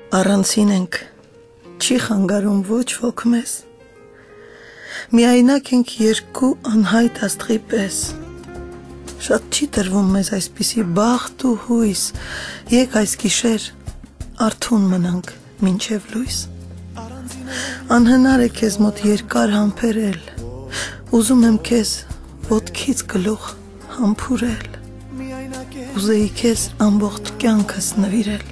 Առանցին ենք, չի խանգարում ոչ ոք մեզ, միայնակ ենք երկու անհայտ աստղի պես, շատ չի տրվում մեզ այսպիսի բախտ ու հույս, եկ այս գիշեր արթուն մնանք մինչև լույս, անհնար է քեզ մոտ երկար համբերել, ուզում եմ քեզ ոտքից գլուխ համբուրել, ուզեի քեզ ամբողջ կյանքս նվիրել,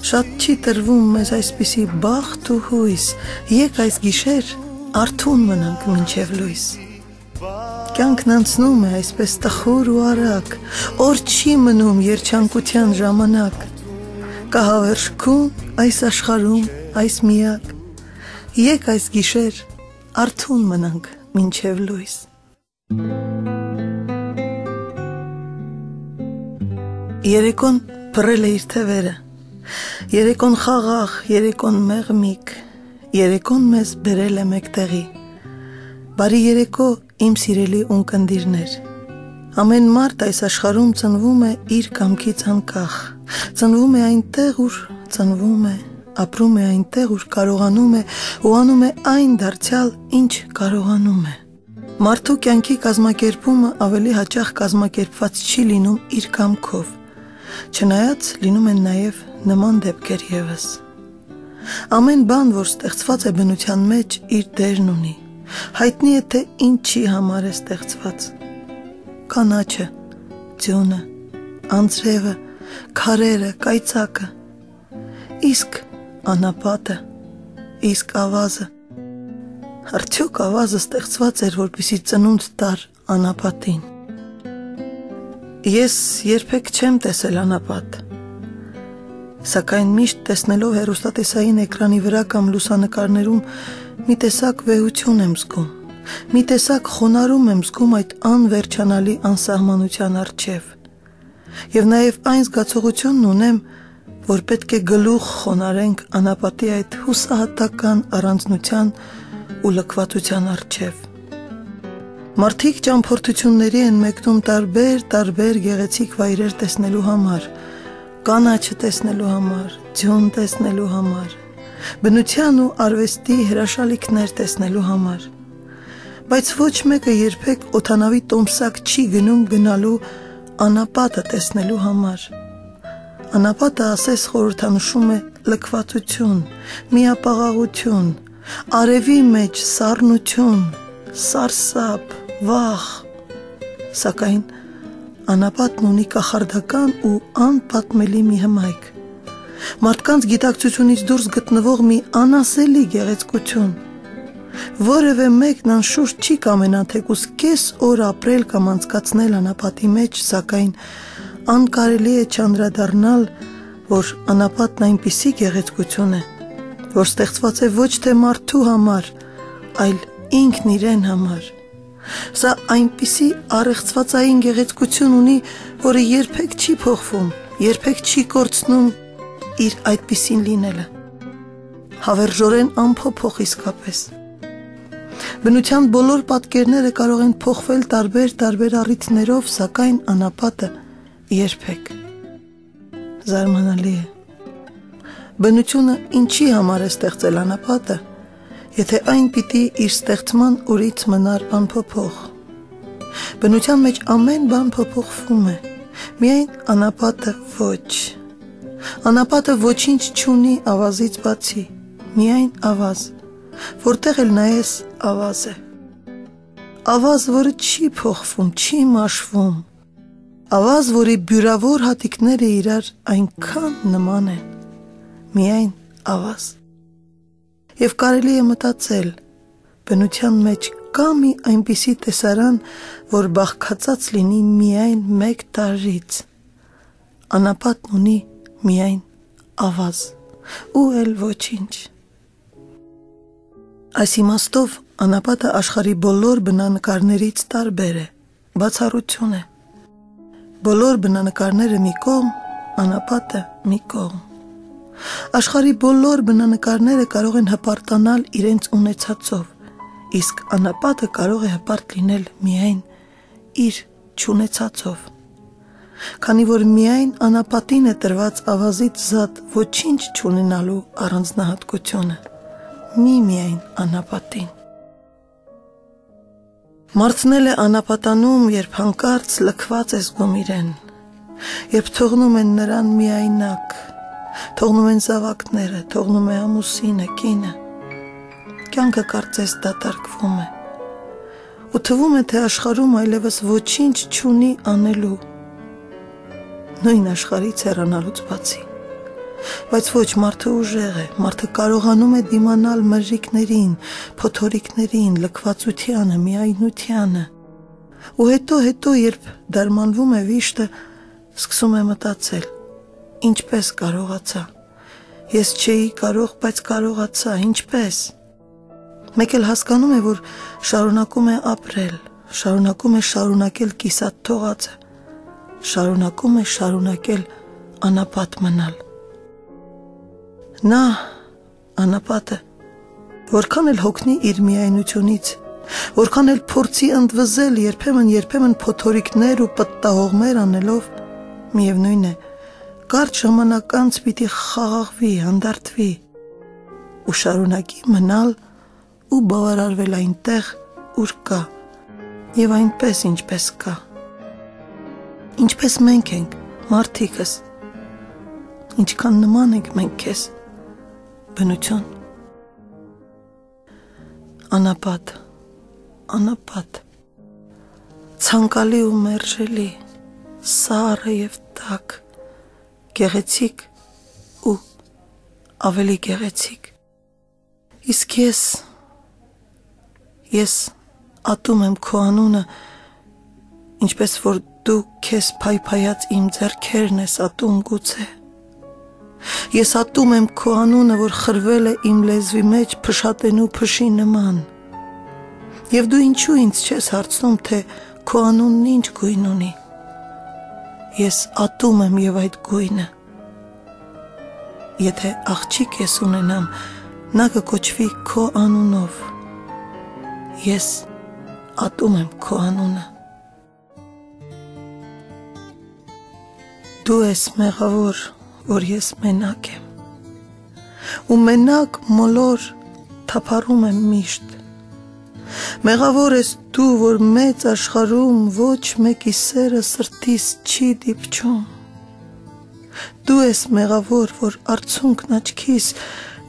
շատ չի տրվում մեզ այսպիսի բախտ ու հույս, եկ այս գիշեր արթուն մնանք մինչև լույս, կյանքն անցնում է այսպես տխուր ու արագ, օր չի մնում երջանկության ժամանակ, կա հավերժքուն այս աշխարհում այս միակ, եկ այս գիշեր արթուն մնանք մինչև լույս. Երեկոն փռել է իր թևերը, երեկոն խաղաղ, երեկոն մեղմիկ, երեկոն մեզ բերել է մեկտեղի, բարի երեկո իմ սիրելի ունկնդիրներ, ամեն մարդ այս աշխարհում ծնվում է իր կամքից անկախ, ծնվում է այնտեղ, ուր ծնվում է, ապրում է այնտեղ, ուր կարողանում է ու անում է այն դարձյալ, ինչ կարողանում է, մարդու կյանքի կազմակերպումը ավելի հաճախ կազմակերպված չի լինում իր կամքով, չնայած լինում են նաև նման դեպքեր ևս, ամեն բան, որ ստեղծված է բնության մեջ իր դերն ունի, հայտնի է թե ինչի համար է ստեղծված, կանաչը, ձյունը, անձրևը, քարերը, կայծակը, իսկ անապատը, իսկ ավազը, արդյոք ավազը ստեղծված էր, որպեսզի ծնունդ տար անապատին, ես երբեք չեմ տեսել անապատ, սակայն միշտ տեսնելով հեռուստատեսային էկրանի վրա կամ լուսանկարներում մի տեսակ վեհություն եմ զգում, մի տեսակ խոնարհում եմ զգում այդ անվերջանալի անսահմանության առջև, և նաև այն զգացողությունն ունեմ, որ պետք է գլուխ խոնարհենք անապատի այդ հուսահատական առանձնության ու լքվածության առջև, մարդիկ ճամփորդությունների են մեկնում տարբեր գեղեցիկ վայրեր տեսնելու համար, կանաչը տեսնելու համար, ձյուն տեսնելու համար, բնության ու արվեստի հրաշալիքներ տեսնելու համար, բայց ոչ մեկը երբեք օդանավի տոմսակ չի գնում գնալու անապատը տեսնելու համար, անապատը ասես խորհրդանշում է լքվածություն, միապաղաղություն, արևի մեջ սառնություն, սարսափ, վախ, սակայն անապատն ունի կախարդական ու անպատմելի մի հմայք, մարդկանց գիտակցությունից դուրս գտնվող մի անասելի գեղեցկություն, որևէ մեկն անշուշտ չի կամենա թեկուզ կես օր ապրել կամ անցկացնել անապատի մեջ, սակայն անկարելի է չանդրադառնալ, որ անապատն այնպիսի գեղեցկություն է, որ ստեղծված է ոչ թե մարդու համար, այլ ինքն իրեն համար, սա այնպիսի առեղծվածային գեղեցկություն ունի, որը երբեք չի փոխվում, երբեք չի կորցնում իր այդպիսին լինելը, հավերժորեն անփոփոխ իսկապես, բնության բոլոր պատկերները կարող են փոխվել տարբեր առիթներով, սակայն անապատը երբեք, զարմանալի է, բնությունը ինչի համար է ստեղծել անապատը, եթե այն պիտի իր ստեղծման օրից մնար անփոփոխ, բնության մեջ ամեն բան փոփոխվում է, միայն անապատը ոչ, անապատը ոչինչ չունի ավազից բացի, միայն ավազ, որտեղ էլ նայես ավազ է, ավազ, որը չի փոխվում, չի մաշվում, ավազ, որի բյուրավոր հատիկները իրար այնքան նման են, միայն ավազ, և կարելի է մտածել, բնության մեջ կա մի այնպիսի տեսարան, որ բաղկացած լինի միայն մեկ տարրից, անապատն ունի միայն ավազ, ու էլ ոչինչ, այս իմաստով անապատը աշխարհի բոլոր բնանկարներից տարբեր է, բացառություն է, բոլոր բնանկարները մի կողմ, անապատը մի կողմ, աշխարհի բոլոր բնանկարները կարող են հպարտանալ իրենց ունեցածով, իսկ անապատը կարող է հպարտ լինել միայն իր չունեցածով, քանի որ միայն անապատին է տրված ավազից զատ ոչինչ չունենալու առանձնահատկությունը, միայն անապատին։ Մարդն էլ է անապատանում, երբ հանկարծ լքված է զգում իրեն, երբ թողնում են նրան միայնակ, թողնում են զավակները, թողնում է ամուսինը, կինը, կյանքը կարծես դատարկվում է, ու թվում է, թե աշխարհում այլևս ոչինչ չունի անելու, նույն աշխարհից հեռանալուց բացի, բայց ոչ, մարդը ուժեղ է, մարդը կարողանում է դիմանալ մրրիկներին, փոթորիկներին, լքվածությանը, միայնությանը, ու հետո, երբ դարմանվում է վիշտը, սկսում է մտածել, ինչպես կարողացա, ես չէի կարող, բայց կարողացա, ինչպես, մեկ էլ հասկանում է, որ շարունակում է ապրել, շարունակում է շարունակել կիսատ թողածը, շարունակում է շարունակել անապատ մնալ։ Նա, անապատը, որքան էլ հոգնի իր միայնությունից, որքան էլ փորձի ընդվզել երբեմն փոթորիկներ ու պտտահողմեր անելով, միևնույն է, կարճ ժամանակ անց պիտի խաղաղվի, հանդարտվի ու շարունակի մնալ ու բավարարվել այնտեղ, ուր կա, եւ այնպես ինչպես կա, ինչպես մենք ենք, մարդիկս, ինչքան նման ենք մենք քեզ, բնություն, անապատ, ցանկալի ու մերժելի, սառը եւ տաք, գեղեցիկ ու ավելի գեղեցիկ, իսկ ես ատում եմ քո անունը, ինչպես որ դու քեզ փայփայած իմ ձեռքերն ես ատում գուցե, ես ատում եմ քո անունը, որ խրվել է իմ լեզվի մեջ փշատենու փշի նման, եւ դու ինչու ինձ չես հարցնում, թե քո անունն ինչ գույն ունի, ես ատում եմ եւ այդ գույնը, եթե աղջիկ ես ունենամ, նա կկոչվի քո անունով, ես ատում եմ քո անունը, դու ես մեղավոր, որ ես մենակ եմ, ու մենակ մոլոր թափառում եմ միշտ, մեղավոր ես դու, որ մեծ աշխարհում ոչ մեկի սերը սրտիս չի դիպչում, դու ես մեղավոր, որ արցունքն աչքիս,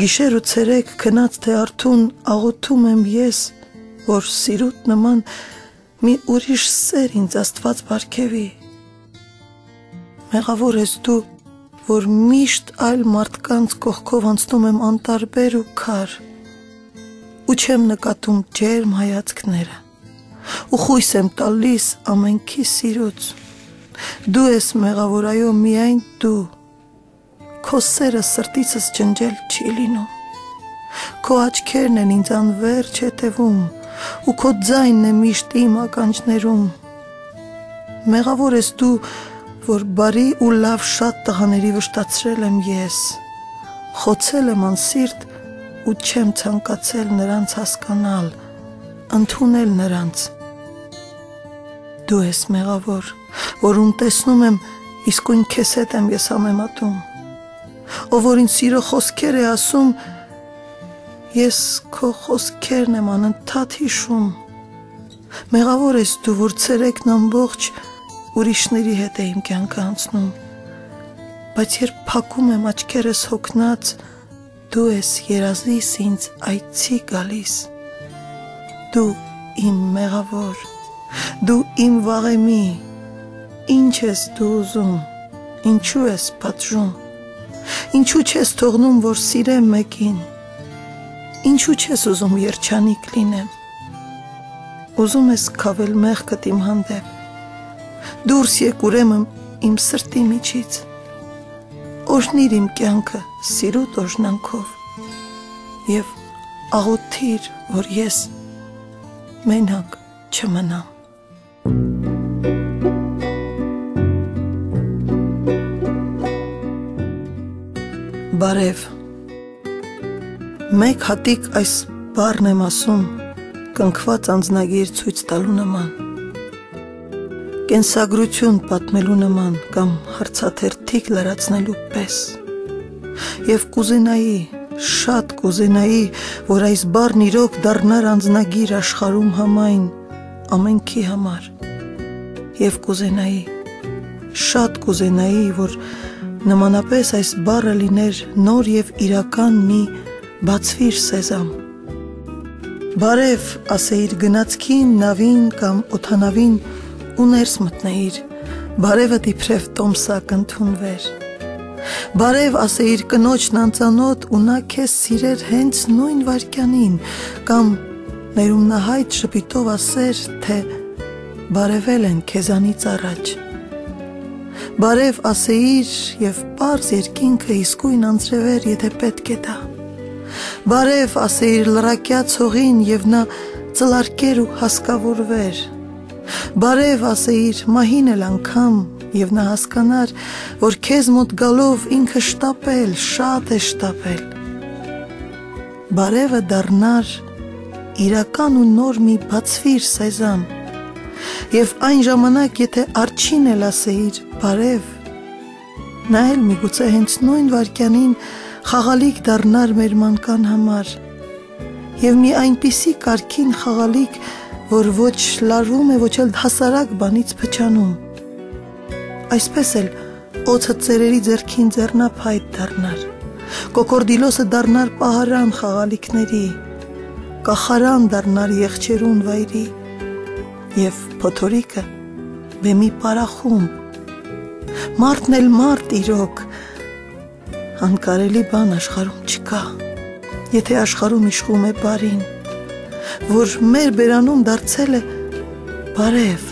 գիշեր ու ցերեկ քնած թե արթուն աղոթում եմ ես, որ սիրուտ նման մի ուրիշ սեր ինձ Աստված բարգեւի, մեղավոր ես դու, որ միշտ այլ մարդկանց կողքով անցնում եմ անտարբեր ու քար, ու չեմ նկատում ջերմ հայացքները, ու խույս եմ տալիս ամենքի սիրուց, դու ես մեղավոր, այո, միայն դու, քո սերը սրտիցս ջնջել չի լինում, քո աչքերն են ինձ անվերջ հետևում, ու քո ձայնն է միշտ իմ ականջներում, մեղավոր ես դու, որ բարի ու լավ շատ տղաների վշտացրել եմ ես, խոցել եմ անսիրտ ու չեմ ցանկացել նրանց հասկանալ, ընդունել նրանց, դու ես մեղավոր, որում տեսնում եմ իսկույն քեզ հետ եմ ես համեմատում, ով որ ինձ սիրո խոսքեր է ասում, ես քո խոսքերն եմ անընդհատ հիշում, մեղավոր ես դու, որ ցերեկն ամբողջ ուրիշների հետ է իմ կյանքը անցնում, բայց երբ փակում եմ աչքերս հոգնած, դու ես երազիս ինձ այցի գալիս, դու իմ մեղավոր, դու իմ վաղեմի, ինչ ես դու ուզում, ինչու ես պատժում, ինչու չես թողնում, որ սիրեմ մեկին, ինչու չես ուզում երջանիկ լինեմ, ուզում ես քավել մեղքդ իմ հանդեպ, դուրս եկ ուրեմն իմ սրտի միջից, օրհնիր իմ կյանքը սիրուտ օրհնանքով եւ աղոթիր, որ ես մենակ չմնամ։ Բարև, մեկ հատիկ այս բառն եմ ասում կնքված անձնագիր ցույց տալու նման, կենսագրություն պատմելու նման կամ հարցաթերթիկ լրացնելու պես։ Եվ կուզենայի, շատ կուզենայի, որ այս բառն իրոք դառնար անձնագիր աշխարհում համայն ամենքի համար։ Եվ կուզենայի, շատ կուզենայի, որ նմանապես այս բառը լիներ նոր եւ իրական մի բացվիր սեզամ։ Բարև, ասեիր գնացքին, նավին կամ օթանավին ու ներս մտնեիր, բարևդ իբրև տոմսակ ընդունվեր։ Բարև, ասեիր կնոջն անծանոթ ու նա քեզ սիրեր հենց նույն վայրկյանին, կամ ներումնահայտ շպիտով ասեր, թե բարևել են քեզանից առաջ։ Բարև, ասեիր եւ պարզ երկինքը իսկույն անձրևեր, եթե պետք է դա։ Բարև, ասեիր լրակյաց հողին և նա ծլարկեր ու հասկավորվեր։ Բարև, ասեիր մահին էլ անգամ և նա հասկանար, որ քեզ մոտ գալով ինքը շտապել, շատ է շտապել։ Բարևը դառնար իրական ու նոր մի բացվիր սեզամ, և այն ժամանակ, եթե արջին էլ ասեիր բարև, նա էլ միգուցե հենց նույն վայրկյանին խաղալիք դառնար մեր մանկան համար և մի այնպիսի կարգին խաղալիք, որ ոչ լարվում է, ոչ էլ հասարակ բանից փչանում։ Այսպես էլ օձը ծերերի ձեռքին ձեռնափայտ դառնար, կոկորդիլոսը դառնար պահարան խաղալիքների, կախարան դառնար եղջերուն վայրի և փոթորիկը բեմի պարախումբ, մարդն էլ մարդ իրոք, անկարելի բան աշխարհում չկա, եթե աշխարհում իշխում է բարին, որ մեր բերանում դարձել է բարև,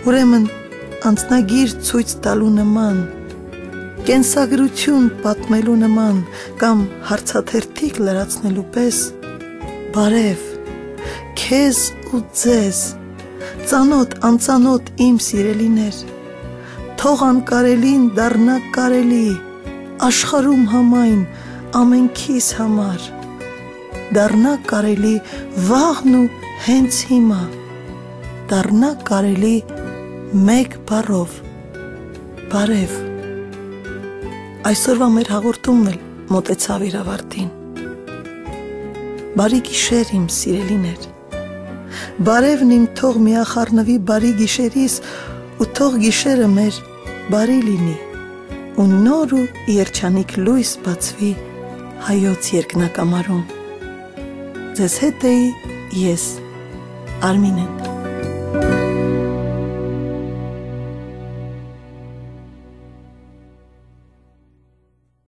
ուրեմն անձնագիր ցույց տալու նման, կենսագրություն պատմելու նման կամ հարցաթերթիկ լրացնելու պես, բարև, քեզ ու ձեզ, ծանոթ անծանոթ իմ սիրելիներ, թող անկարելին դառնա կարելի, աշխարհում համայն ամենքիս համար, դառնա կարելի վաղն ու հենց հիմա, դառնա կարելի մեկ բառով, բարև։ Այսօրվա մեր հաղորդումն էլ մոտեցավ իր ավարտին։ Բարի գիշեր իմ սիրելիներ, բարևն իմ թող միախառնվի բարի գիշերիս ու թող գիշերը մեր բարի լինի ու նոր ու երջանիկ լույս բացվի հայոց երկնակամարում։ Ձեզ հետ էի ես, Արմինեն։